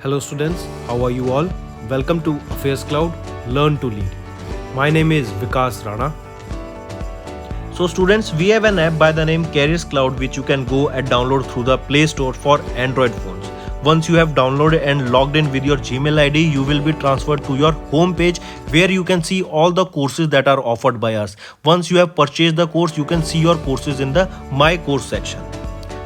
Hello students, how are you all? Welcome to AffairsCloud, Learn to Lead. My name is Vikas Rana. So students, we have an app by the name AffairsCloud which you can go and download through the Play Store for Android phones. Once you have downloaded and logged in with your Gmail ID, you will be transferred to your home page where you can see all the courses that are offered by us. Once you have purchased the course, you can see your courses in the My Course section.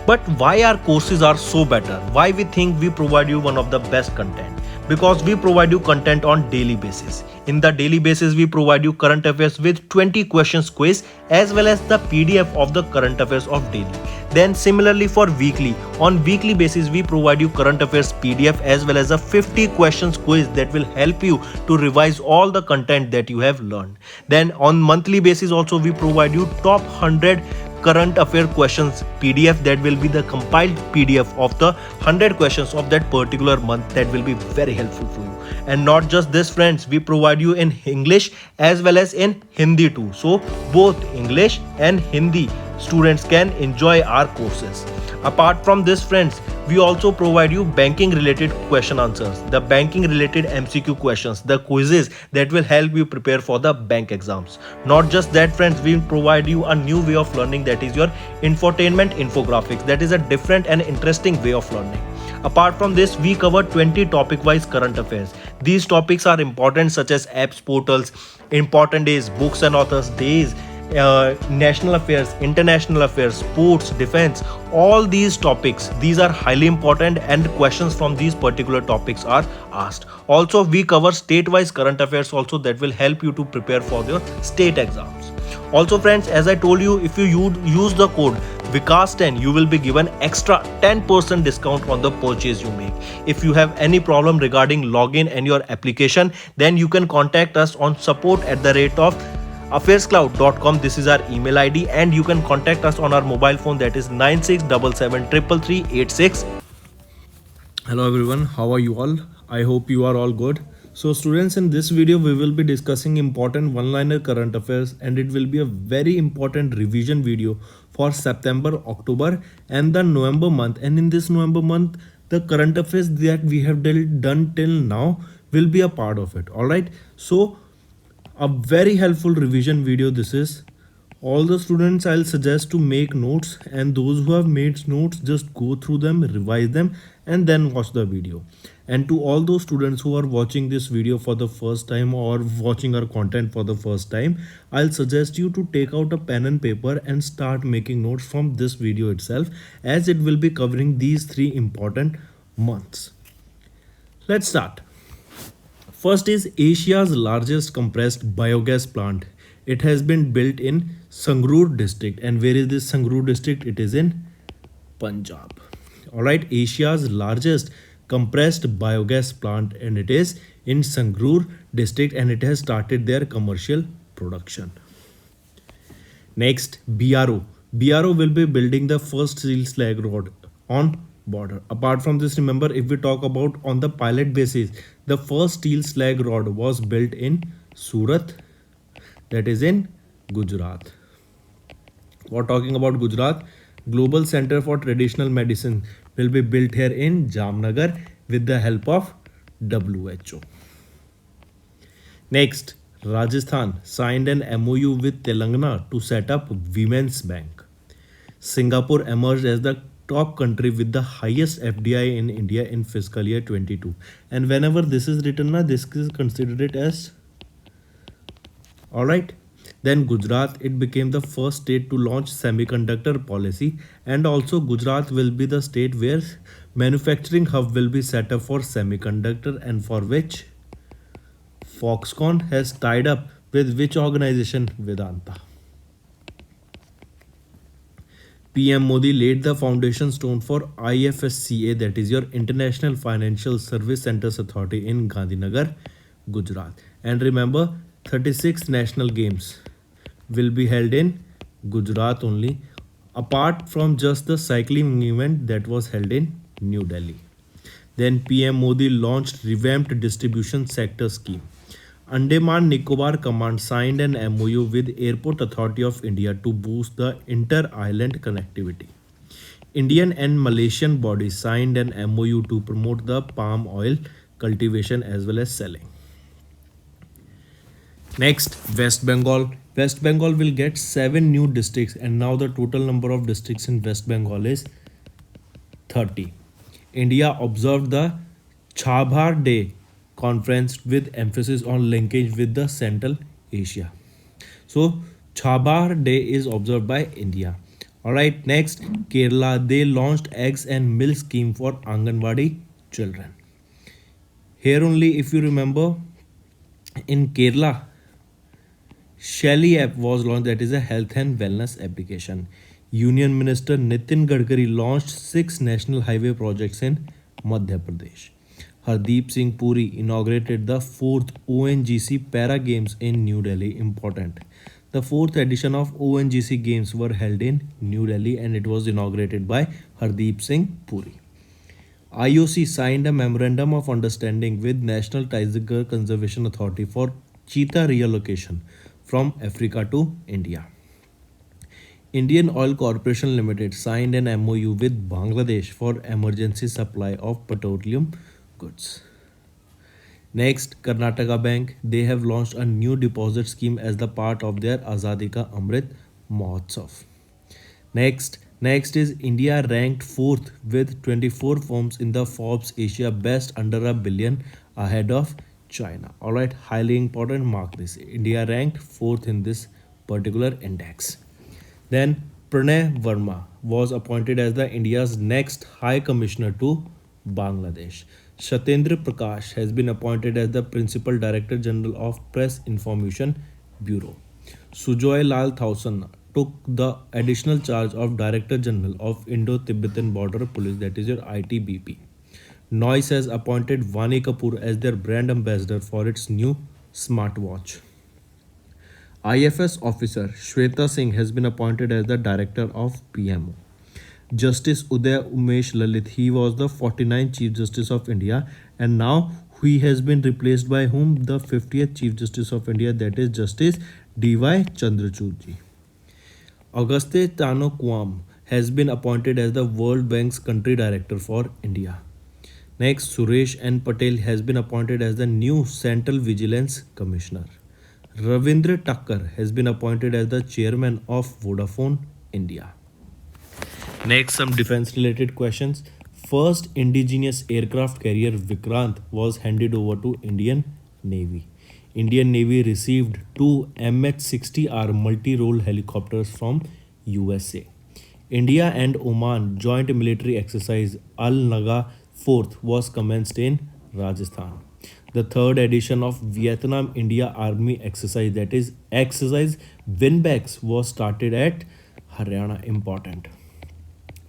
But why our courses are so better? Why we think we provide you one of the best content? Because we provide you content on daily basis. In the daily basis, we provide you current affairs with 20 questions quiz as well as the PDF of the current affairs of daily. Then similarly for weekly, on weekly basis we provide you current affairs PDF as well as a 50 questions quiz that will help you to revise all the content that you have learned. Then on monthly basis also we provide you top 100 current affair questions PDF that will be the compiled PDF of the 100 questions of that particular month that will be very helpful for you. And not just this friends, we provide you in English as well as in Hindi too. So both English and Hindi students can enjoy our courses. Apart from this friends, we also provide you banking related question answers, the banking related MCQ questions, the quizzes that will help you prepare for the bank exams. Not just that friends, we provide you a new way of learning, that is your infotainment infographics. That is a different and interesting way of learning. Apart from this, we cover 20 topic wise current affairs. These topics are important such as apps, portals, important days, books and authors days, national affairs, international affairs, sports, defense, all these topics, these are highly important and questions from these particular topics are asked. Also we cover state-wise current affairs also that will help you to prepare for your state exams. Also friends, as I told you, if you use the code Vikas10, you will be given extra 10% discount on the purchase you make. If you have any problem regarding login and your application, then you can contact us on support@affairscloud.com. This is our email ID and you can contact us on our mobile phone, that is 9677333386. Hello everyone, how are you all? I hope you are all good. So students, in this video we will be discussing important one-liner current affairs, and it will be a very important revision video for September, October and the November month. And in this November month, the current affairs that we have done till now will be a part of it. Alright, so a very helpful revision video this is. All the students, I'll suggest to make notes, and those who have made notes, just go through them, revise them and then watch the video. And to all those students who are watching this video for the first time or watching our content for the first time, I'll suggest you to take out a pen and paper and start making notes from this video itself, as it will be covering these three important months. Let's start. First is Asia's largest compressed biogas plant. It has been built in Sangrur district. And where is this Sangrur district? It is in Punjab. Alright, Asia's largest compressed biogas plant, and it is in Sangrur district, and it has started their commercial production. Next, BRO. BRO will be building the first steel slag rod on border. Apart from this, remember, if we talk about on the pilot basis, the first steel slag rod was built in Surat, that is in Gujarat. We're talking about Gujarat. Global Center for Traditional Medicine will be built here in Jamnagar with the help of WHO. Next, Rajasthan signed an MOU with Telangana to set up Women's Bank. Singapore emerged as the top country with the highest FDI in India in fiscal year 22. And whenever this is written, this is considered as alright. Then Gujarat, it became the first state to launch semiconductor policy, and also Gujarat will be the state where manufacturing hub will be set up for semiconductor, and for which Foxconn has tied up with which organization? Vedanta. PM Modi laid the foundation stone for IFSCA, that is your International Financial Service Centers Authority in Gandhinagar, Gujarat. And remember, 36 national games will be held in Gujarat only, apart from just the cycling event that was held in New Delhi. Then PM Modi launched revamped distribution sector scheme. Andaman Nicobar Command signed an MOU with Airport Authority of India to boost the inter-island connectivity. Indian and Malaysian bodies signed an MOU to promote the palm oil cultivation as well as selling. Next, West Bengal. West Bengal will get 7 new districts, and now the total number of districts in West Bengal is 30. India observed the Chabhar Day conference with emphasis on linkage with the Central Asia. So, Chabhar Day is observed by India. Alright, next, Kerala. They launched eggs and milk scheme for Anganwadi children. Here only, if you remember, in Kerala, Shelly app was launched, that is a health and wellness application. Union Minister Nitin Gadkari launched 6 national highway projects in Madhya Pradesh. Hardeep Singh Puri inaugurated the 4th ONGC Para Games in New Delhi. Important. The 4th edition of ONGC Games were held in New Delhi and it was inaugurated by Hardeep Singh Puri. IOC signed a memorandum of understanding with National Tiger Conservation Authority for cheetah reallocation from Africa to India. Indian Oil Corporation Limited signed an MOU with Bangladesh for emergency supply of petroleum goods. Next, Karnataka Bank. They have launched a new deposit scheme as the part of their Azadi Ka Amrit Mahotsav. Next is India ranked 4th with 24 firms in the Forbes Asia Best under a billion ahead of China. Alright, highly important, mark this. India ranked 4th in this particular index. Then Pranay Verma was appointed as the India's next High Commissioner to Bangladesh. Shatendra Prakash has been appointed as the Principal Director General of Press Information Bureau. Sujoy Lal Thausan took the additional charge of Director General of Indo-Tibetan Border Police, that is your ITBP. Noise has appointed Vani Kapoor as their brand ambassador for its new smartwatch. IFS officer Shweta Singh has been appointed as the director of PMO. Justice Uday Umesh Lalit, he was the 49th Chief Justice of India and now he has been replaced by whom? The 50th Chief Justice of India, that is Justice D.Y. Chandrachud ji. Auguste Tano Kuam has been appointed as the World Bank's country director for India. Next, Suresh N. Patel has been appointed as the new Central Vigilance Commissioner. Ravindra Takkar has been appointed as the chairman of Vodafone India. Next, some defense related questions. First indigenous aircraft carrier Vikrant was handed over to Indian Navy. Indian Navy received 2 MH-60R multi-role helicopters from USA. India and Oman joint military exercise Al Naga 4th was commenced in Rajasthan. The 3rd edition of Vietnam India Army exercise, that is exercise Winbacks, was started at Haryana. Important.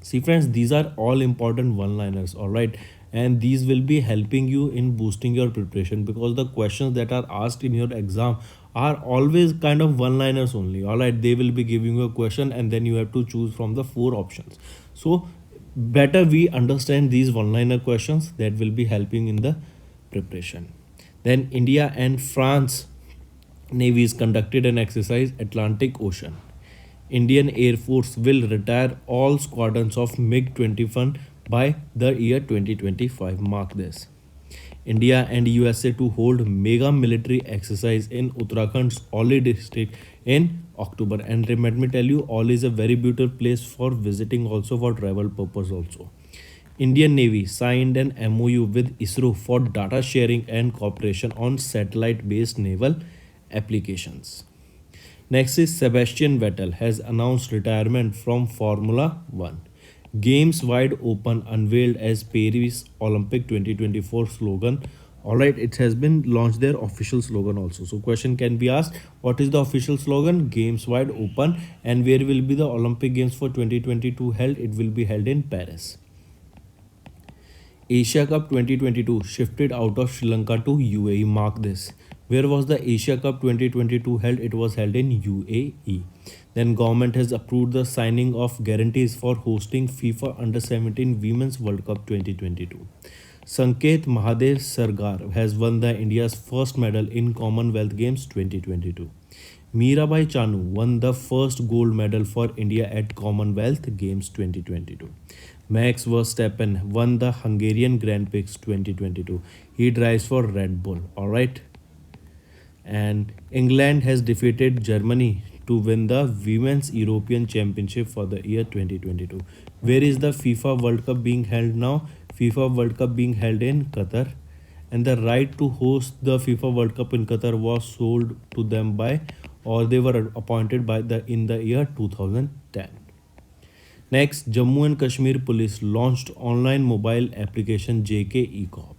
See friends, these are all important one-liners, alright, and these will be helping you in boosting your preparation because the questions that are asked in your exam are always kind of one-liners only, alright. They will be giving you a question and then you have to choose from the 4 options. So better we understand these one-liner questions, that will be helping in the preparation. Then India and France navies conducted an exercise Atlantic Ocean. Indian Air Force will retire all squadrons of MiG-21 by the year 2025. Mark this. India and USA to hold mega military exercise in Uttarakhand's Oli district in October. And let me tell you, Oli is a very beautiful place for visiting, also for travel purpose also. Indian Navy signed an MOU with ISRO for data sharing and cooperation on satellite-based naval applications. Next is Sebastian Vettel has announced retirement from Formula 1. Games Wide Open unveiled as Paris Olympic 2024 slogan. Alright, it has been launched their official slogan also. So question can be asked, what is the official slogan? Games Wide Open. And where will be the Olympic Games for 2022 held? It will be held in Paris. Asia Cup 2022 shifted out of Sri Lanka to UAE. Mark this. Where was the Asia Cup 2022 held? It was held in UAE. Then government has approved the signing of guarantees for hosting FIFA Under-17 Women's World Cup 2022. Sanket Mahadev Sargar has won the India's first medal in Commonwealth Games 2022. Mirabai Chanu won the first gold medal for India at Commonwealth Games 2022. Max Verstappen won the Hungarian Grand Prix 2022. He drives for Red Bull. All right. And England has defeated Germany to win the Women's European Championship for the year 2022. Where is the FIFA World Cup being held now? FIFA World Cup being held in Qatar, and the right to host the FIFA World Cup in Qatar was sold to them by, or they were appointed by the in the year 2010. Next, Jammu and Kashmir Police launched online mobile application JK eCop.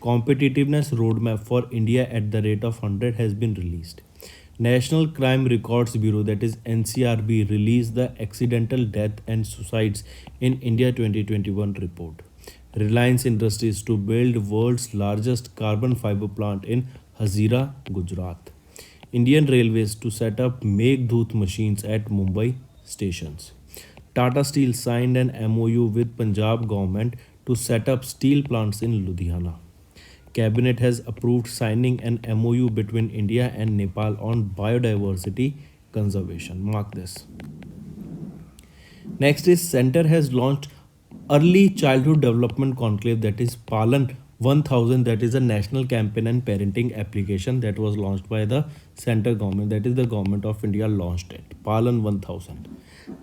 Competitiveness roadmap for India at the rate of 100 has been released. National Crime Records Bureau, that is NCRB, released the Accidental Death and Suicides in India 2021 report. Reliance Industries to build world's largest carbon fiber plant in Hazira, Gujarat. Indian Railways to set up Meghdut machines at Mumbai stations. Tata Steel signed an MOU with Punjab government to set up steel plants in Ludhiana. Cabinet has approved signing an MOU between India and Nepal on biodiversity conservation. Mark this. Next is Center has launched Early Childhood Development Conclave, that is Palan 1000, that is a national campaign and parenting application that was launched by the center government, that is the government of India launched it. Palan 1000.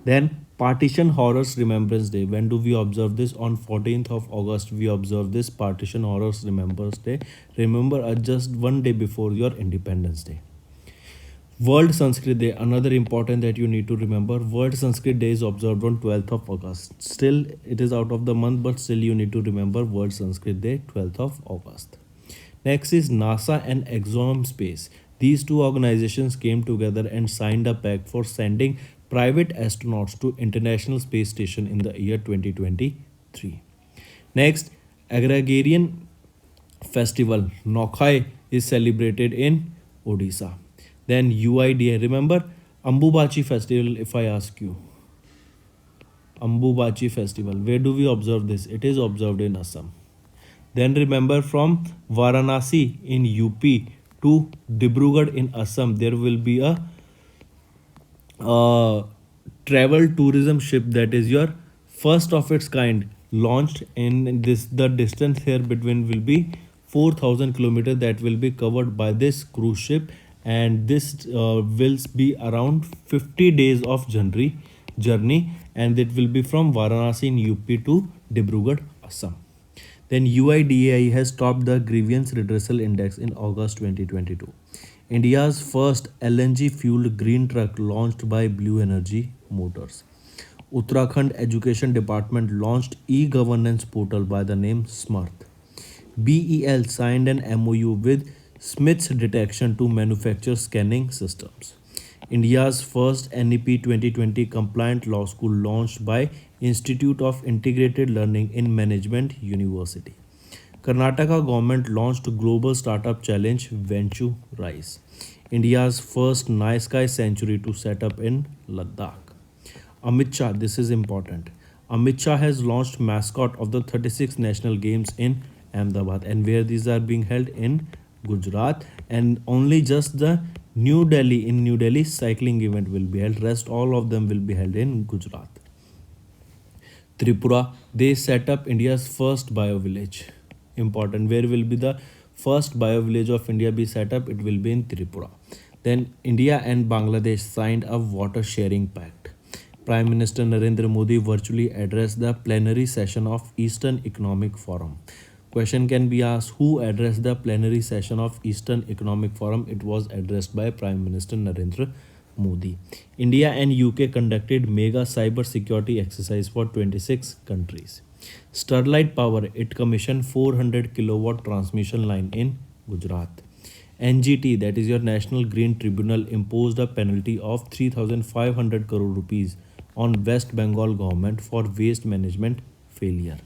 Then Partition Horrors Remembrance Day. When do we observe this? On 14th of August we observe this Partition Horrors Remembrance Day. Remember, just one day before your Independence Day. World Sanskrit Day, another important that you need to remember. World Sanskrit Day is observed on 12th of August. Still, it is out of the month, but still you need to remember World Sanskrit Day, 12th of August. Next is NASA and Exom Space. These two organizations came together and signed a pact for sending private astronauts to International Space Station in the year 2023. Next, Agrarian Festival Nokhai is celebrated in Odisha. Then UIDA. Remember Ambubachi Festival, if I ask you. Ambubachi Festival. Where do we observe this? It is observed in Assam. Then remember, from Varanasi in UP to Dibrugarh in Assam, there will be a travel tourism ship that is your first of its kind launched in this. The distance here between will be 4,000 kilometers that will be covered by this cruise ship, and this will be around 50 days of journey, and it will be from Varanasi in UP to Dibrugarh, Assam. Then UIDAI has topped the Grievance Redressal Index in August 2022. India's first LNG fueled green truck launched by Blue Energy Motors. Uttarakhand Education Department launched e-governance portal by the name Smarth. BEL signed an MOU with Smiths Detection to manufacture scanning systems. India's first NEP 2020 compliant law school launched by Institute of Integrated Learning in Management University. Karnataka government launched Global Startup Challenge Venture Rise. India's first night sky sanctuary to set up in Ladakh. Amit Shah, this is important. Amit Shah has launched mascot of the 36th National Games in Ahmedabad, and where these are being held in Gujarat, and only just the New Delhi cycling event will be held. Rest all of them will be held in Gujarat. Tripura, they set up India's first bio village. Important. Where will be the first bio village of India be set up? It will be in Tripura. Then India and Bangladesh signed a water sharing pact. Prime Minister Narendra Modi virtually addressed the plenary session of Eastern Economic Forum. Question can be asked, who addressed the plenary session of Eastern Economic Forum? It was addressed by Prime Minister Narendra Modi. India and UK conducted mega cyber security exercise for 26 countries. Sterlite Power, it commissioned 400 kilowatt transmission line in Gujarat. NGT, that is your National Green Tribunal, imposed a penalty of 3,500 crore rupees on West Bengal government for waste management failure.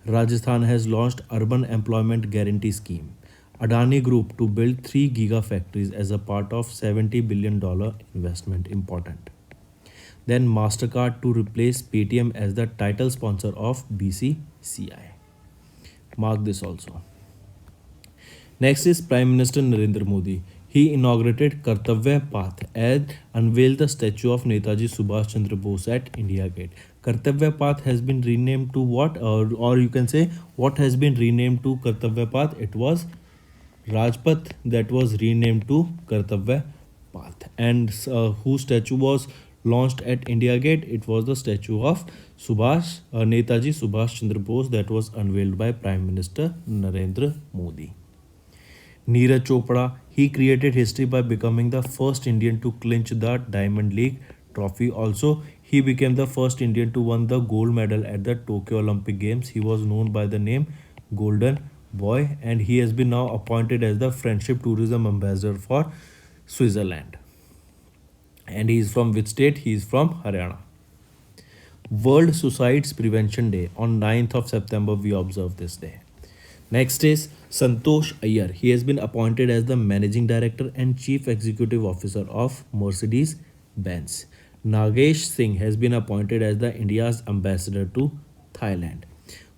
Rajasthan has launched Urban Employment Guarantee Scheme. Adani Group to build 3 gigafactories as a part of $70 billion investment. Important. Then MasterCard to replace Paytm as the title sponsor of BCCI. Mark this also. Next is Prime Minister Narendra Modi. He inaugurated Kartavya Path and unveiled the statue of Netaji Subhash Chandra Bose at India Gate. Kartavya Path has been renamed to what? Or you can say, what has been renamed to Kartavya Path? It was Rajpath that was renamed to Kartavya Path. And whose statue was launched at India Gate? It was the statue of Netaji Subhash Chandra Bose that was unveiled by Prime Minister Narendra Modi. Neeraj Chopra, he created history by becoming the first Indian to clinch the Diamond League trophy. Also, he became the first Indian to win the gold medal at the Tokyo Olympic Games. He was known by the name Golden Boy, and he has been now appointed as the Friendship Tourism Ambassador for Switzerland. And he is from which state? He is from Haryana. World Suicides Prevention Day. On 9th of September, we observe this day. Next is Santosh Iyer. He has been appointed as the Managing Director and Chief Executive Officer of Mercedes-Benz. Nagesh Singh has been appointed as the India's Ambassador to Thailand.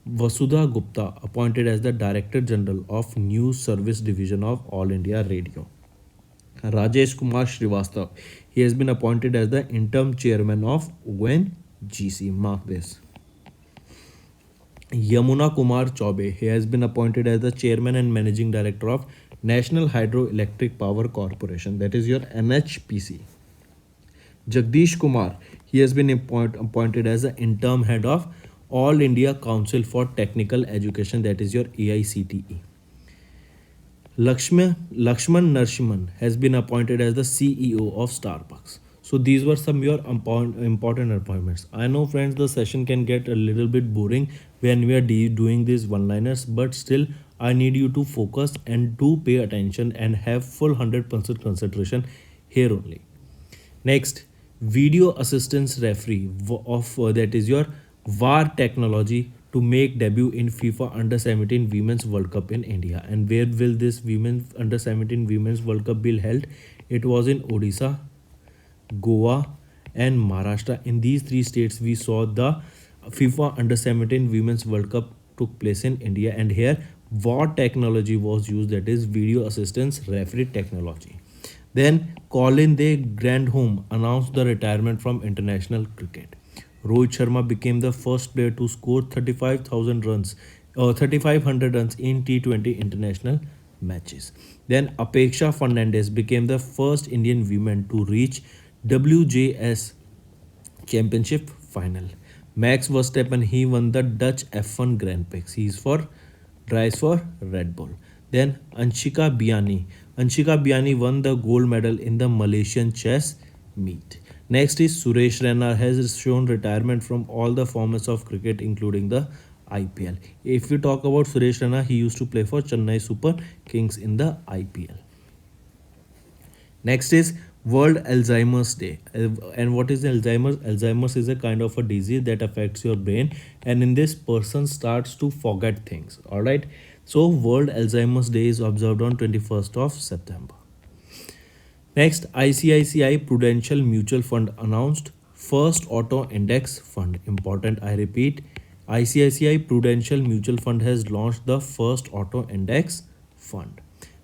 Vasudha Gupta appointed as the Director General of News Service Division of All India Radio. Rajesh Kumar Srivastav, he has been appointed as the interim chairman of ONGC. Mark this. Yamuna Kumar Chaube, he has been appointed as the chairman and managing director of National Hydroelectric Power Corporation, that is your NHPC. Jagdish Kumar, he has been appointed as the interim head of All India Council for Technical Education, that is your AICTE. Lakshman Narasimhan has been appointed as the CEO of Starbucks. So these were some your important appointments. I know friends, the session can get a little bit boring when we are doing these one-liners, but still I need you to focus and do pay attention and have full 100% concentration here only. Next, video assistance referee of that is your VAR technology to make debut in FIFA Under-17 Women's World Cup in India. And where will this Women's Under-17 Women's World Cup be held? It was in Odisha, Goa and Maharashtra. In these three states we saw the FIFA Under-17 Women's World Cup took place in India, and here VAR technology was used, that is video assistance referee technology. Then Colin De Grandhomme announced the retirement from international cricket. Rohit Sharma became the first player to score 35,000 runs or 3,500 runs in T20 international matches. Then Apeksha Fernandez became the first Indian woman to reach WJS Championship final. Max Verstappen, he won the Dutch F1 Grand Prix. He drives for Red Bull. Then Anshika Biani won the gold medal in the Malaysian chess meet. Next is Suresh Raina has shown retirement from all the formats of cricket including the IPL. If we talk about Suresh Raina, he used to play for Chennai Super Kings in the IPL. Next is World Alzheimer's Day. And what is Alzheimer's? Alzheimer's is a kind of a disease that affects your brain, and in this person starts to forget things. Alright. So World Alzheimer's Day is observed on 21st of September. Next, ICICI Prudential Mutual Fund announced first auto index fund. Important, I repeat, ICICI Prudential Mutual Fund has launched the first auto index fund.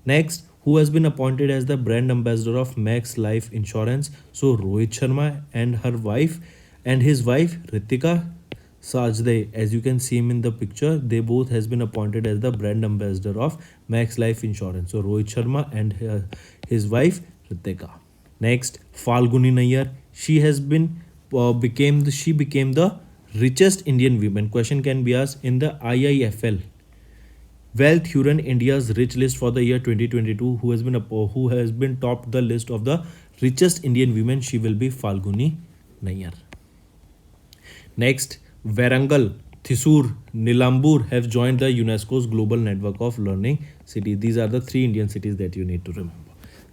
Next, who has been appointed as the brand ambassador of Max Life Insurance? So Rohit Sharma and his wife Ritika Sajde, as you can see him in the picture, they both has been appointed as the brand ambassador of Max Life Insurance. So Rohit Sharma and his wife Ritika. Next, Falguni Nayyar, she became the richest Indian woman. Question can be asked in the IIFL Wealth Hurun India's rich list for the year 2022. Who has been topped the list of the richest Indian women? She will be Falguni Nayyar. Next, Warangal, Thrissur, Nilambur have joined the UNESCO's global network of learning cities. These are the three Indian cities that you need to remember.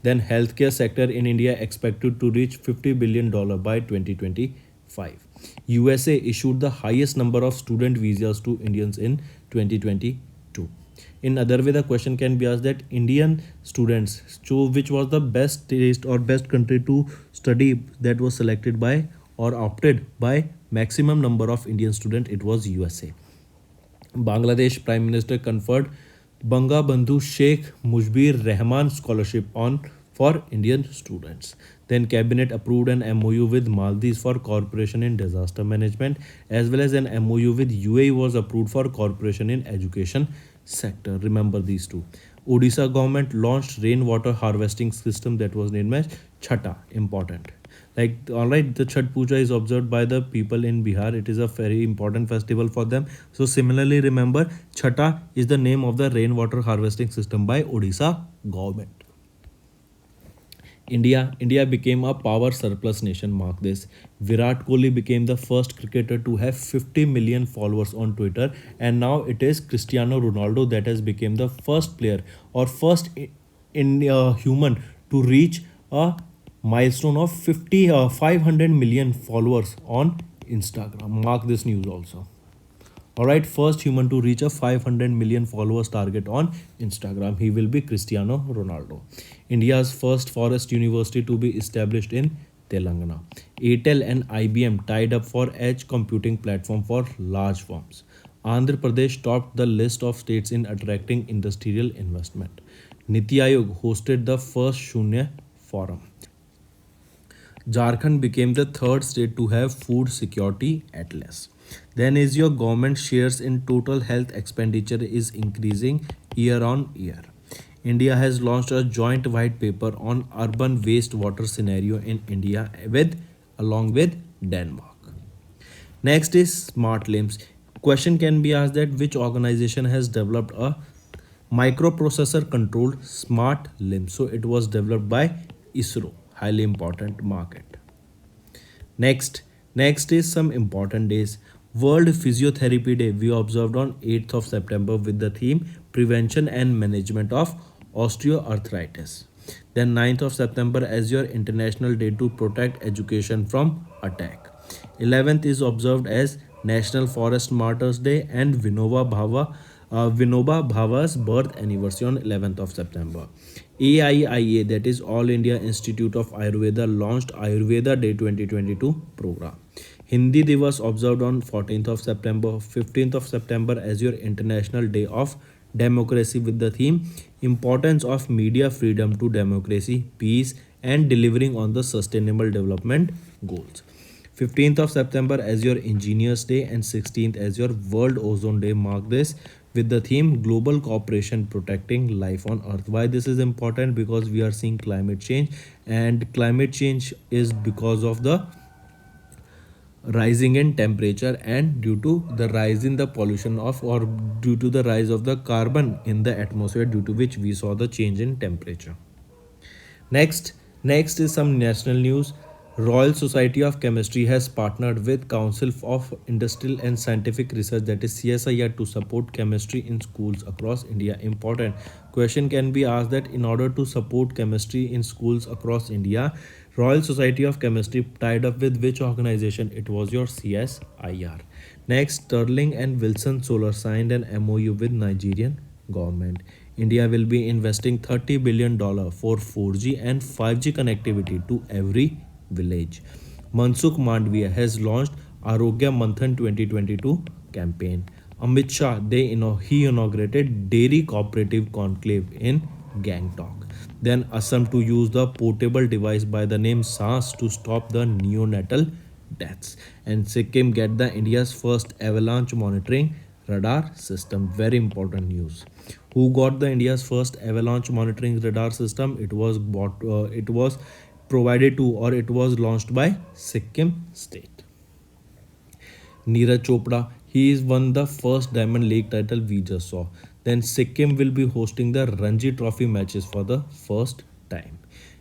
Then healthcare sector in India expected to reach $50 billion by 2025. USA issued the highest number of student visas to Indians in 2022. In other way, the question can be asked that Indian students, so which was the best state or best country to study, that was selected by or opted by maximum number of Indian students? It was USA. Bangladesh Prime Minister conferred Banga Bandhu Sheikh Mujibur Rahman Scholarship on for Indian students. Then cabinet approved an MOU with Maldives for cooperation in disaster management, as well as an MOU with UAE was approved for cooperation in education sector. Remember these two. Odisha government launched rainwater harvesting system that was named as Chhata. Important. Like, all right, the Chhat Puja is observed by the people in Bihar. It is a very important festival for them. So similarly, remember, Chhata is the name of the rainwater harvesting system by Odisha government. India became a power surplus nation. Mark this. Virat Kohli became the first cricketer to have 50 million followers on Twitter, and now it is Cristiano Ronaldo that has become the first player or first human to reach a milestone of 500 million followers on Instagram. Mark this news also. All right, first human to reach a 500 million followers target on Instagram. He will be Cristiano Ronaldo. India's first forest university to be established in Telangana. Airtel and IBM tied up for edge computing platform for large firms. Andhra Pradesh topped the list of states in attracting industrial investment. Niti Aayog hosted the first Shunya forum. Jharkhand became the third state to have food security atlas. Then is your government shares in total health expenditure is increasing year on year. India has launched a joint white paper on urban wastewater scenario in India with along with Denmark. Next is smart limbs. Question can be asked that which organization has developed a microprocessor controlled smart limb. So it was developed by ISRO, highly important market. Next is some important days. World Physiotherapy Day we observed on 8th of September with the theme Prevention and Management of Osteoarthritis. Then 9th of September as your International Day to protect education from attack. 11th is observed as National Forest Martyrs Day and Vinoba Bhava's birth anniversary on 11th of September. AIIA, that is All India Institute of Ayurveda, launched Ayurveda Day 2022 program. Hindi Divas observed on 14th of September, 15th of September as your International Day of Democracy with the theme Importance of Media Freedom to Democracy, Peace and Delivering on the Sustainable Development Goals. 15th of September as your Engineers Day and 16th as your World Ozone Day. Mark this with the theme Global Cooperation Protecting Life on Earth. Why this is important? Because we are seeing climate change, and climate change is because of the rising in temperature and due to the rise in the pollution of or due to the rise of the carbon in the atmosphere, due to which we saw the change in temperature. Next is some national news. Royal Society of Chemistry has partnered with Council of Industrial and Scientific Research, that is CSIR, to support chemistry in schools across India. Important question can be asked that in order to support chemistry in schools across India, Royal Society of Chemistry tied up with which organization? It was your CSIR. Next, Sterling and Wilson Solar signed an MOU with Nigerian government. India will be investing $30 billion for 4G and 5G connectivity to every village. Mansukh Mandviya has launched Arogya Manthan 2022 campaign. Amit Shah, he inaugurated Dairy Cooperative Conclave in Gangtok. Then Assam to use the portable device by the name SARS to stop the neonatal deaths. And Sikkim get the India's first avalanche monitoring radar system. Very important news. Who got the India's first avalanche monitoring radar system? It was provided to or it was launched by Sikkim state. Neeraj Chopra, he is won the first Diamond League title we just saw. Then Sikkim will be hosting the Ranji Trophy matches for the first time.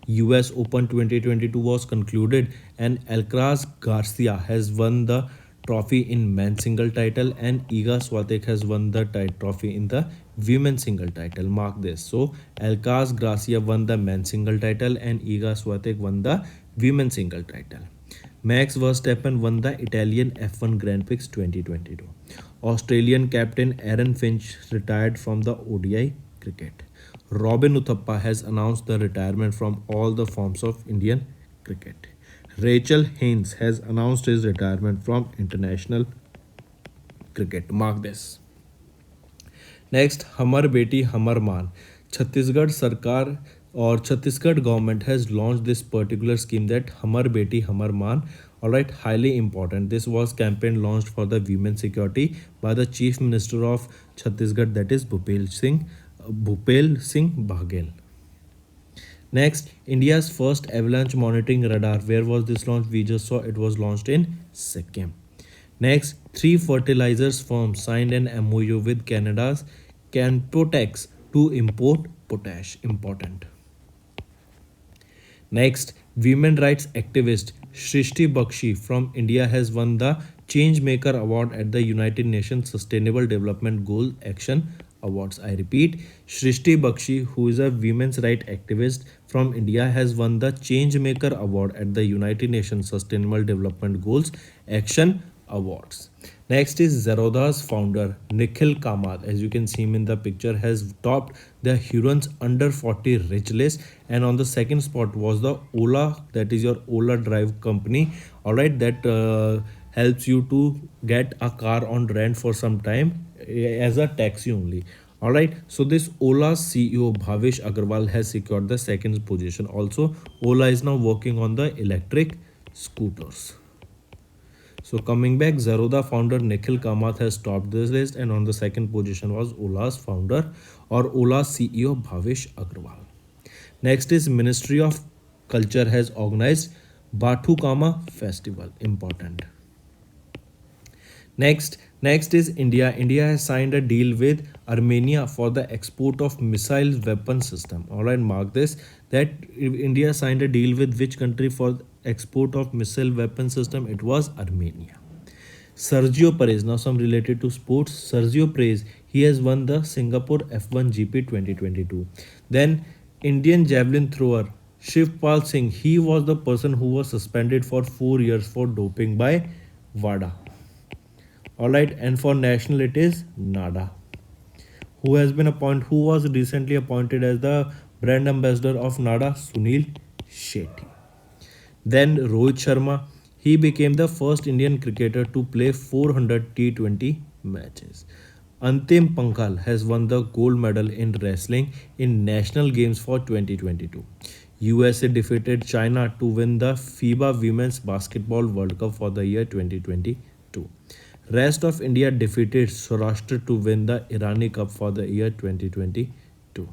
US Open 2022 was concluded and Alcaraz Garcia has won the trophy in men's single title and Iga Swiatek has won the trophy in the women's single title. Mark this. So Alcaraz Garcia won the men's single title and Iga Swiatek won the women's single title. Max Verstappen won the Italian F1 Grand Prix 2022. Australian captain Aaron Finch retired from the ODI cricket. Robin Uthappa has announced the retirement from all the forms of Indian cricket. Rachel Haynes has announced his retirement from international cricket. Mark this. Next, Hamar Beti Hamar Maan. Chhattisgarh Sarkar or Chhattisgarh government has launched this particular scheme, that Hamar Beti Hamar Maan. All right, highly important. This was campaign launched for the women security by the Chief Minister of Chhattisgarh, that is Bhupel Singh Baghel. Next, India's first avalanche monitoring radar. Where was this launched? We just saw it was launched in Sikkim. Next, three fertilizers firms signed an MOU with Canada's Canpotex to import potash. Important. Next, women rights activist Shrishti Bakshi from India has won the Changemaker Award at the United Nations Sustainable Development Goal Action Awards. I repeat, Shrishti Bakshi, who is a women's rights activist from India, has won the Changemaker Award at the United Nations Sustainable Development Goals Action Awards. Next is Zerodha's founder Nikhil Kamath. As you can see him in the picture, has topped the Hurons under 40 rich list, and on the second spot was the Ola, that is your Ola Drive company. All right, that helps you to get a car on rent for some time as a taxi only. All right, so this Ola's CEO Bhavesh Agarwal has secured the second position. Also, Ola is now working on the electric scooters. So coming back, Zerodha founder Nikhil Kamath has topped this list, and on the second position was Ola's founder or Ola's CEO Bhavesh Agrawal. Next is Ministry of Culture has organized Bathukama Festival. Important. Next is India. India has signed a deal with Armenia for the export of missile weapon system. All right, mark this, that India signed a deal with which country for export of missile weapon system? It was Armenia. Sergio Perez, now some related to sports. Sergio Perez, he has won the Singapore F1 GP 2022. Then Indian javelin thrower Shivpal Singh, he was the person who was suspended for 4 years for doping by WADA. All right, and for national it is NADA, who was recently appointed as the brand ambassador of NADA, Sunil Shetty. Then Rohit Sharma, he became the first Indian cricketer to play 400 T20 matches. Antim Pankhal has won the gold medal in wrestling in National Games for 2022. USA defeated China to win the FIBA Women's Basketball World Cup for the year 2022. Rest of India defeated Saurashtra to win the Irani Cup for the year 2022.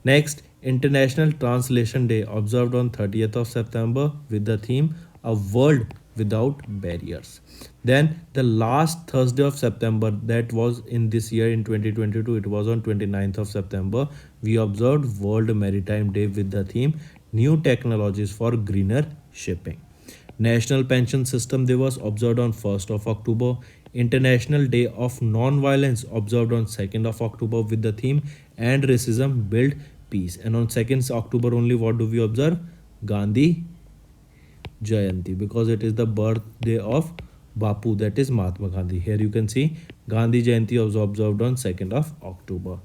Next, International Translation Day observed on 30th of September with the theme A World Without Barriers. Then the last Thursday of September, that was in this year in 2022, it was on 29th of September, we observed World Maritime Day with the theme New Technologies for Greener Shipping. National Pension System Day was observed on 1st of October. International Day of Non-Violence observed on 2nd of October with the theme End Racism, Build Peace. And on 2nd October only, what do we observe? Gandhi Jayanti, because it is the birthday of Bapu, that is Mahatma Gandhi. Here you can see Gandhi Jayanti was observed on 2nd of October.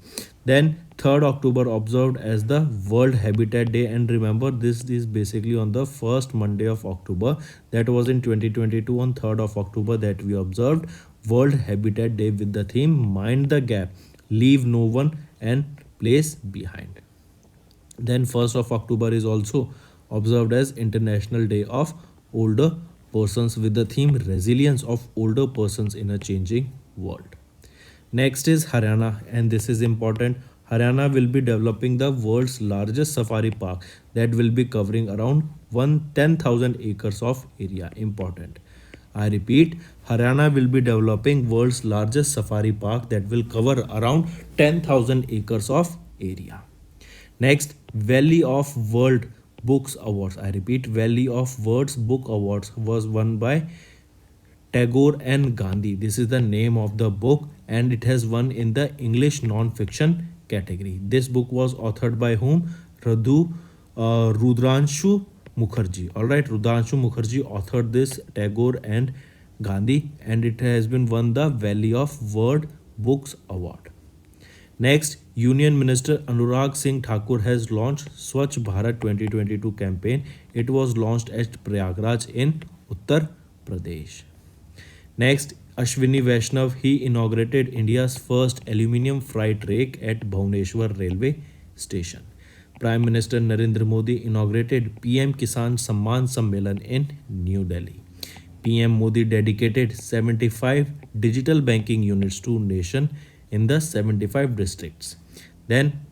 Then 3rd October observed as the World Habitat Day, and remember this is basically on the first Monday of October. That was in 2022 on 3rd of October that we observed World Habitat Day with the theme Mind the Gap, Leave No One and Place Behind. Then 1st of October is also observed as International Day of Older Persons with the theme Resilience of Older Persons in a Changing World. Next is Haryana, and this is important. Haryana will be developing the world's largest safari park that will be covering around 10,000 acres of area. Important. I repeat, Haryana will be developing world's largest safari park that will cover around 10,000 acres of area. Next, Valley of World Books Awards. I repeat, Valley of Words Book Awards was won by Tagore and Gandhi. This is the name of the book, and it has won in the English non-fiction category. This book was authored by whom? Rudranshu Mukherjee. All right, Rudranshu Mukherjee authored this Tagore and Gandhi, and it has been won the Valley of Word Books Award. Next, Union Minister Anurag Singh Thakur has launched Swachh Bharat 2022 campaign. It was launched at Prayagraj in Uttar Pradesh. Next, Ashwini Vaishnav, he inaugurated India's first aluminium freight rake at Bhubaneswar railway station. Prime Minister Narendra Modi inaugurated PM Kisan Samman Sammelan in New Delhi. PM Modi dedicated 75 digital banking units to nation in the 75 districts. Then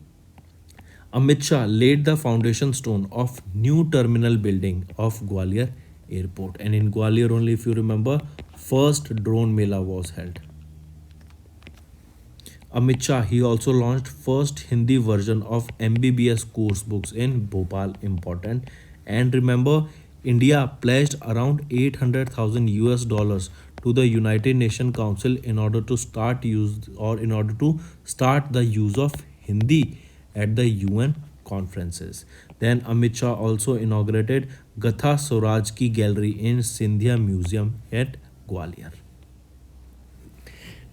Amit Shah laid the foundation stone of new terminal building of Gwalior Airport. And in Gwalior only, if you remember, first drone mela was held. Amit Shah, he also launched first Hindi version of MBBS course books in Bhopal, important. And remember, India pledged around 800,000 US dollars to the United Nations Council in order to start the use of Hindi at the UN conferences. Then Amit Shah also inaugurated Gatha Swaraj Ki Gallery in Sindhya Museum at Gwalior.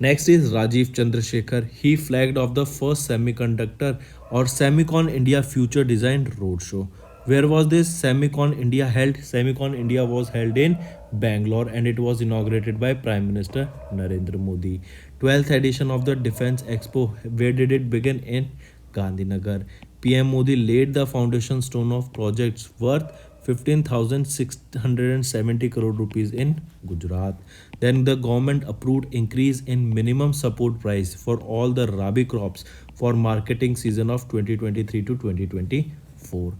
Next is Rajiv Chandrasekhar. He flagged off the first semiconductor or Semicon India Future Design Roadshow. Where was this Semicon India held? Semicon India was held in Bangalore and it was inaugurated by Prime Minister Narendra Modi. 12th edition of the Defense Expo. Where did it begin? In Gandhinagar. PM Modi laid the foundation stone of projects worth 15,670 crore rupees in Gujarat. Then the government approved increase in minimum support price for all the rabi crops for marketing season of 2023 to 2024.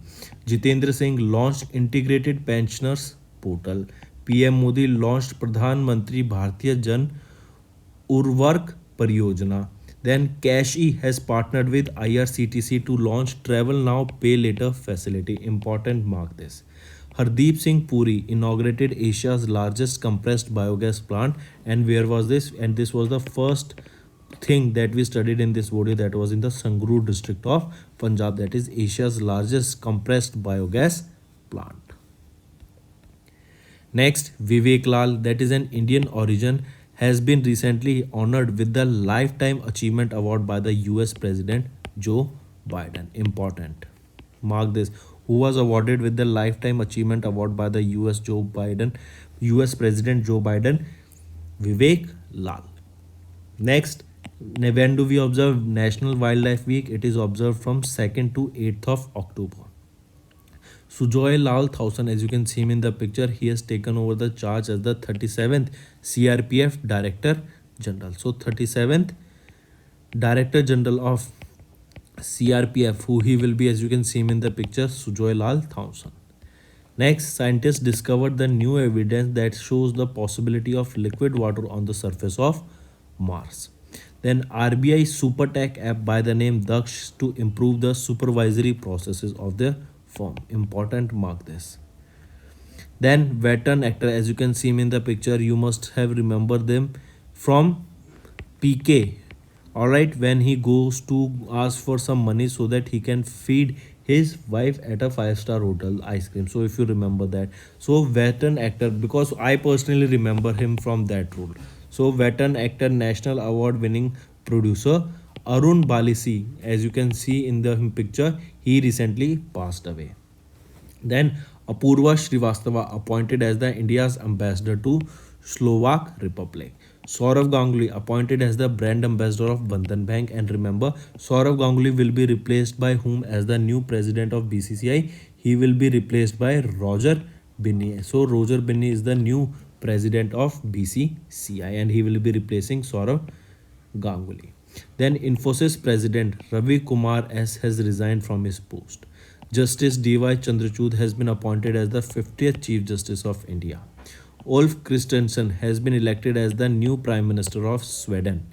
Jitendra Singh launched integrated pensioners portal. PM Modi launched Pradhan Mantri Bharatiya Jan Urvark Pariyojana. Then Cash-E has partnered with IRCTC to launch Travel Now Pay Later facility. Important, mark this. Hardeep Singh Puri inaugurated Asia's largest compressed biogas plant. And where was this? And this was the first thing that we studied in this video, that was in the Sangrur district of Punjab, that is Asia's largest compressed biogas plant. Next, Vivek Lal, that is an Indian origin, has been recently honored with the Lifetime Achievement Award by the US President Joe Biden. Important. Mark this. Who was awarded with the Lifetime Achievement Award by the US President Joe Biden? Vivek Lal. Next, when do we observe National Wildlife Week? It is observed from 2nd to 8th of October. Sujoy Lal Thausan, as you can see him in the picture, he has taken over the charge as the 37th CRPF Director General. So 37th Director General of CRPF, who he will be, as you can see him in the picture, Sujoy Lal Thausan. Next, scientists discovered the new evidence that shows the possibility of liquid water on the surface of Mars. Then RBI Super Tech app by the name Daksh to improve the supervisory processes of the firm. Important, mark this. Then veteran actor, as you can see him in the picture, you must have remembered them from PK. Alright, when he goes to ask for some money so that he can feed his wife at a 5-star hotel ice cream. So if you remember that. So veteran actor, because I personally remember him from that role. So veteran actor, national award winning producer Arun Balisi, as you can see in the picture, he recently passed away. Then Apurva Srivastava appointed as the India's ambassador to Slovak Republic. Saurav Ganguly appointed as the brand ambassador of Bandhan Bank. And remember, Saurav Ganguly will be replaced by whom as the new president of BCCI? He will be replaced by Roger Binney. So Roger Binney is the new president of BCCI and he will be replacing Saurav Ganguly. Then Infosys president Ravi Kumar S has resigned from his post. Justice D.Y. Chandrachud has been appointed as the 50th Chief Justice of India. Ulf Kristersson has been elected as the new Prime Minister of Sweden.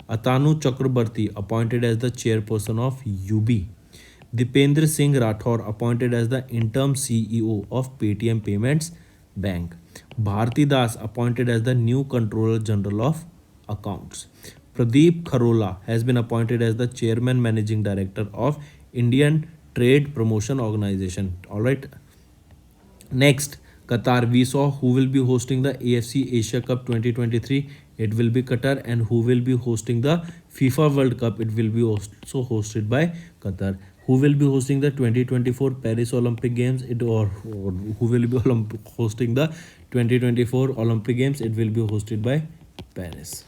Atanu Chakrabarti appointed as the chairperson of UB. Dipendra Singh Rathore appointed as the interim CEO of Paytm Payments Bank. Bharti Das appointed as the new Controller General of Accounts. Pradeep Kharola has been appointed as the Chairman Managing Director of Indian Trade Promotion Organization. Alright. Next, Qatar. We saw who will be hosting the AFC Asia Cup 2023. It will be Qatar. And who will be hosting the FIFA World Cup? It will be also hosted by Qatar. Who will be hosting the 2024 Paris Olympic Games? Who will be hosting the 2024 Olympic Games? It will be hosted by Paris.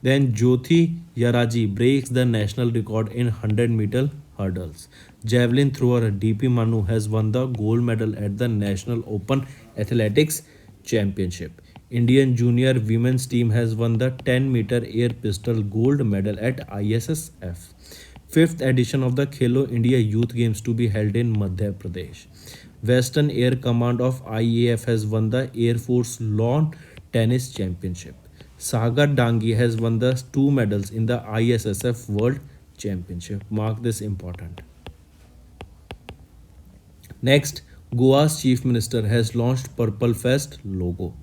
Then Jyoti Yaraji breaks the national record in 100-meter hurdles. Javelin thrower DP Manu has won the gold medal at the National Open Athletics Championship. Indian junior women's team has won the 10-meter air pistol gold medal at ISSF. Fifth edition of the Khelo India Youth Games to be held in Madhya Pradesh. Western Air Command of IAF has won the Air Force Lawn Tennis Championship. Sagar Dangi has won the two medals in the ISSF World Championship. Mark this important. Next, Goa's Chief Minister has launched Purple Fest logo.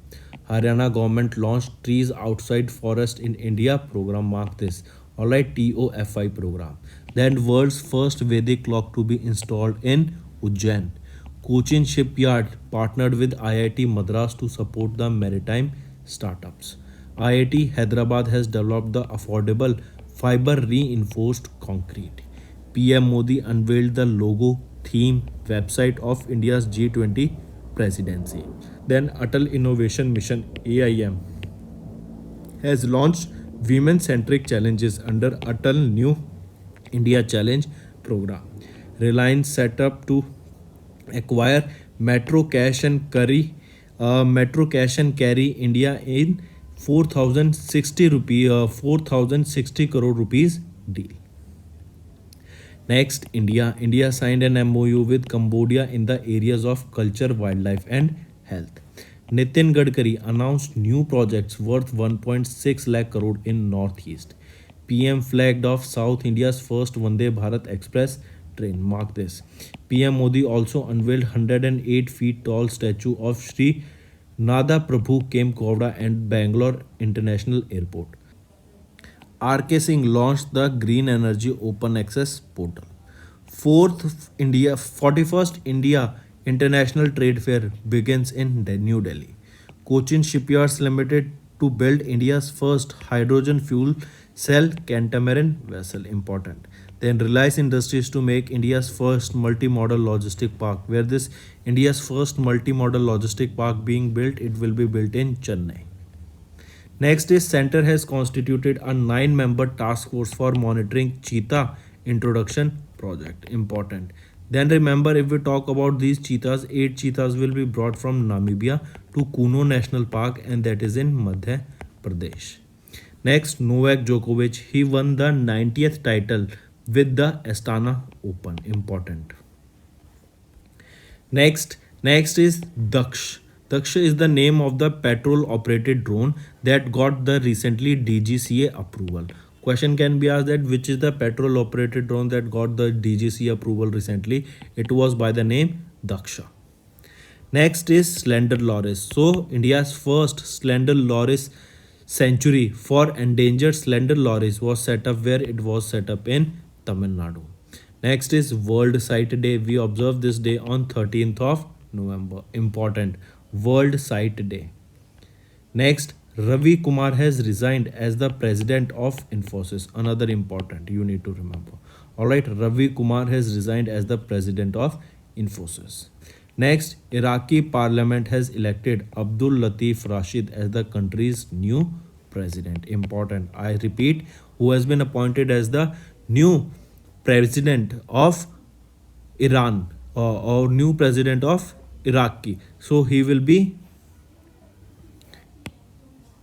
Haryana government launched Trees Outside Forest in India program. Mark this. Alright, TOFI program. Then world's first Vedic clock to be installed in Ujjain. Cochin Shipyard partnered with IIT Madras to support the maritime startups. IIT Hyderabad has developed the affordable fiber reinforced concrete. PM Modi unveiled the logo, theme, website of India's G20 presidency. Then Atal Innovation Mission AIM has launched women centric challenges under Atal New India Challenge program. Reliance set up to acquire Metro Cash and Carry India in 4060 crore rupees deal. Next, India. India signed an MOU with Cambodia in the areas of culture, wildlife, and health. Nitin Gadkari announced new projects worth 1.6 lakh crore in Northeast. PM flagged off South India's first Vande Bharat Express train. Mark this. PM Modi also unveiled 108 feet tall statue of Sri Nada Prabhu Kemkowda and Bangalore International Airport. RK Singh launched the Green Energy Open Access Portal. 41st India International Trade Fair begins in New Delhi. Cochin Shipyards Limited to build India's first hydrogen fuel cell catamaran vessel. Important. Then Reliance Industries to make India's first multimodal logistic park. Where this India's first multimodal logistic park being built, it will be built in Chennai. Next is Center has constituted a 9-member task force for monitoring cheetah introduction project. Important. Then remember, if we talk about these cheetahs, 8 cheetahs will be brought from Namibia to Kuno National Park, and that is in Madhya Pradesh. Next, Novak Djokovic, he won the 90th title with the Astana Open. Important. Next is Daksh. Daksh is the name of the petrol operated drone that got the recently DGCA approval. Question can be asked that which is the petrol operated drone that got the DGCA approval recently. It was by the name Daksha. Next is Slender Loris. So India's first Slender Loris sanctuary for endangered Slender Loris was set up where it was set up in Tamil Nadu. Next is World Sight Day. We observe this day on 13th of November. Important. World Sight Day. Next, Ravi Kumar has resigned as the president of Infosys. Another important you need to remember. Alright, Ravi Kumar has resigned as the president of Infosys. Next, Iraqi parliament has elected Abdul Latif Rashid as the country's new president. Important. I repeat, who has been appointed as the new president of Iran or new president of Iraqi. So he will be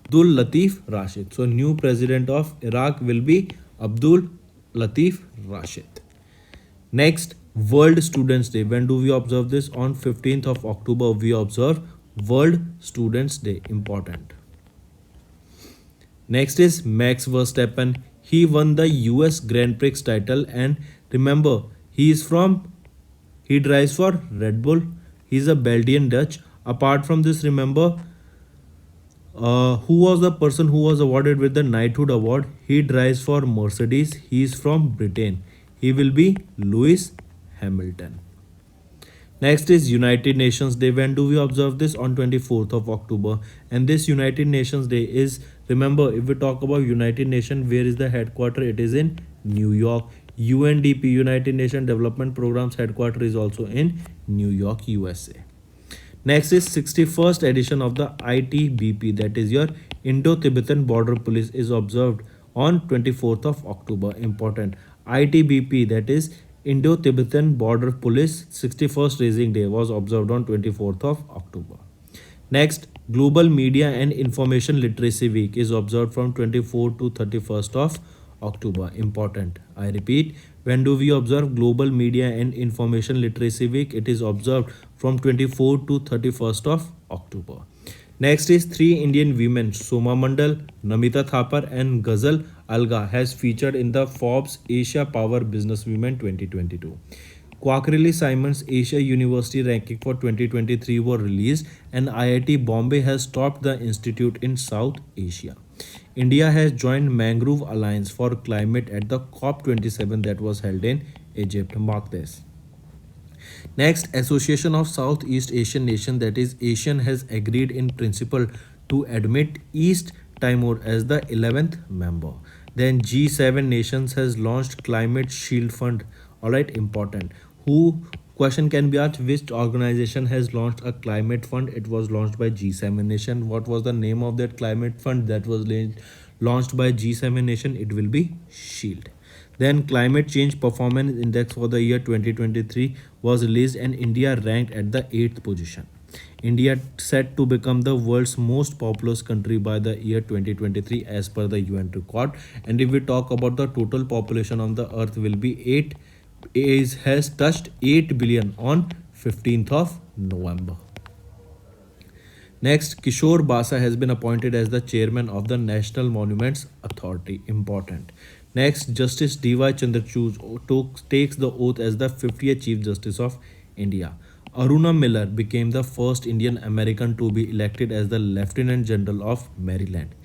Abdul Latif Rashid. So new president of Iraq will be Abdul Latif Rashid. Next, World Students Day. When do we observe this? On 15th of October we observe World Students Day. Important. Next is Max Verstappen. He won the US Grand Prix title, and remember he drives for Red Bull. He is a Belgian Dutch. Apart from this, remember who was the person who was awarded with the Knighthood Award? He drives for Mercedes. He is from Britain. He will be Lewis Hamilton. Next is United Nations Day. When do we observe this? On 24th of October. And this United Nations Day is, remember, if we talk about United Nations, where is the headquarter? It is in New York. UNDP, United Nations Development Program's headquarter is also in New York, USA. Next is 61st edition of the ITBP, that is your Indo-Tibetan Border Police is observed on 24th of October. Important. ITBP, that is Indo-Tibetan Border Police 61st Raising Day, was observed on 24th of October. Next, Global Media and Information Literacy Week is observed from 24 to 31st of October. Important. I repeat, when do we observe Global Media and Information Literacy Week? It is observed from 24 to 31st of October. Next is three Indian women, Soma Mandal, Namita Thapar and Ghazal Alga has featured in the Forbes Asia Power Business Women 2022. Quackerly Simon's Asia University ranking for 2023 were released and IIT Bombay has topped the institute in South Asia. India has joined Mangrove Alliance for Climate at the COP27 that was held in Egypt. Mark this. Next, Association of Southeast Asian Nations, that is ASEAN, has agreed in principle to admit East Timor as the 11th member. Then G7 nations has launched Climate Shield Fund. All right, important. Who question can be asked, which organization has launched a climate fund? It was launched by G7 nation. What was the name of that climate fund that was launched by G7 nation? It will be Shield. Then Climate Change Performance Index for the year 2023 was released and India ranked at the 8th position. India set to become the world's most populous country by the year 2023 as per the UN record. And if we talk about the total population of the earth will be has touched 8 billion on 15th of November. Next, Kishore Basa has been appointed as the chairman of the National Monuments Authority. Important. Next, Justice D.Y. Chandrachud takes the oath as the 50th Chief Justice of India. Aruna Miller became the first Indian American to be elected as the Lieutenant General of Maryland.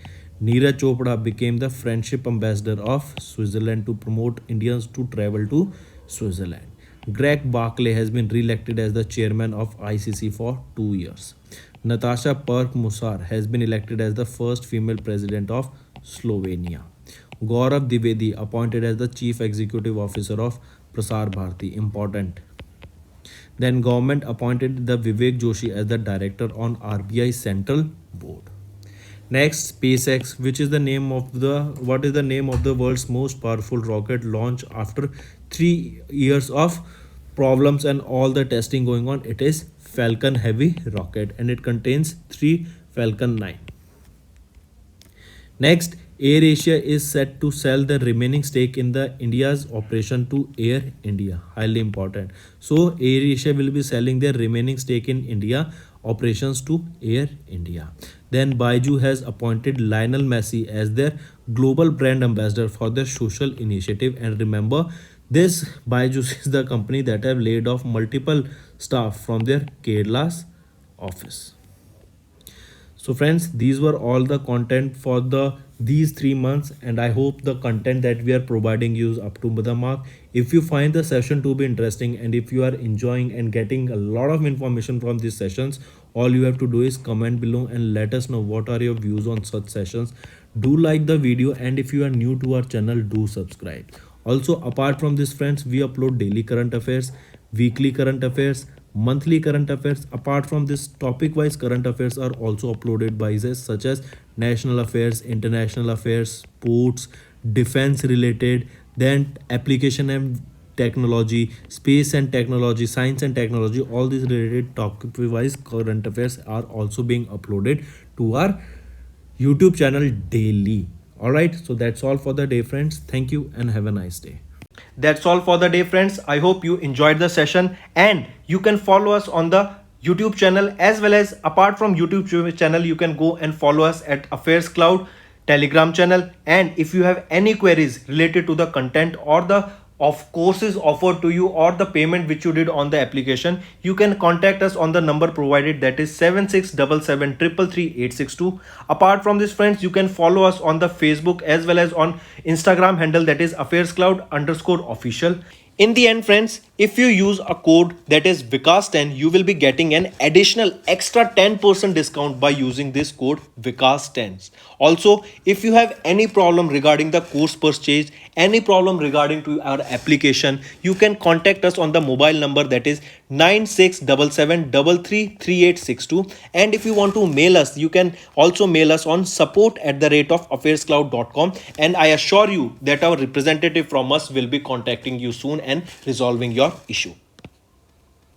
Neeraj Chopra became the Friendship Ambassador of Switzerland to promote Indians to travel to Switzerland. Greg Barclay has been re-elected as the chairman of ICC for 2 years. Natasha Perk-Musar has been elected as the first female president of Slovenia. Gaurav Dwivedi appointed as the Chief Executive Officer of Prasar Bharati. Important. Then government appointed the Vivek Joshi as the director on RBI Central Board. Next, SpaceX, which is the name of the world's most powerful rocket launched after 3 years of problems and all the testing going on. It is Falcon Heavy rocket and it contains 3 Falcon 9. Next, AirAsia is set to sell the remaining stake in the India's operation to Air India. Highly important. So AirAsia will be selling their remaining stake in India operations to Air India. Then Baiju has appointed Lionel Messi as their global brand ambassador for their social initiative. And remember, this Baiju is the company that have laid off multiple staff from their Kerala's office. So friends, these were all the content for these 3 months and I hope the content that we are providing you is up to the mark. If you find the session to be interesting and if you are enjoying and getting a lot of information from these sessions, all you have to do is comment below and let us know what are your views on such sessions. Do like the video and if you are new to our channel, do subscribe. Also, apart from this friends, we upload daily current affairs, weekly current affairs, monthly current affairs. Apart from this, topic wise current affairs are also uploaded by us such as national affairs, international affairs, sports, defense related, then application and technology, space and technology, science and technology. All these related topic wise current affairs are also being uploaded to our YouTube channel daily. All right, so that's all for the day friends. Thank you and have a nice day. That's all for the day friends. I hope you enjoyed the session and you can follow us on the YouTube channel as well as apart from YouTube channel you can go and follow us at AffairsCloud Telegram channel. And if you have any queries related to the content or the courses offered to you or the payment which you did on the application, you can contact us on the number provided, that is 7677333862. Apart from this friends, you can follow us on the Facebook as well as on Instagram handle, that is AffairsCloud_official. In the end, friends, if you use a code that is Vikas10, you will be getting an additional extra 10% discount by using this code Vikas10. Also, if you have any problem regarding the course purchase, any problem regarding to our application, you can contact us on the mobile number that is 9677333862. And if you want to mail us, you can also mail us on support@affairscloud.com, and I assure you that our representative from us will be contacting you soon and resolving your issue.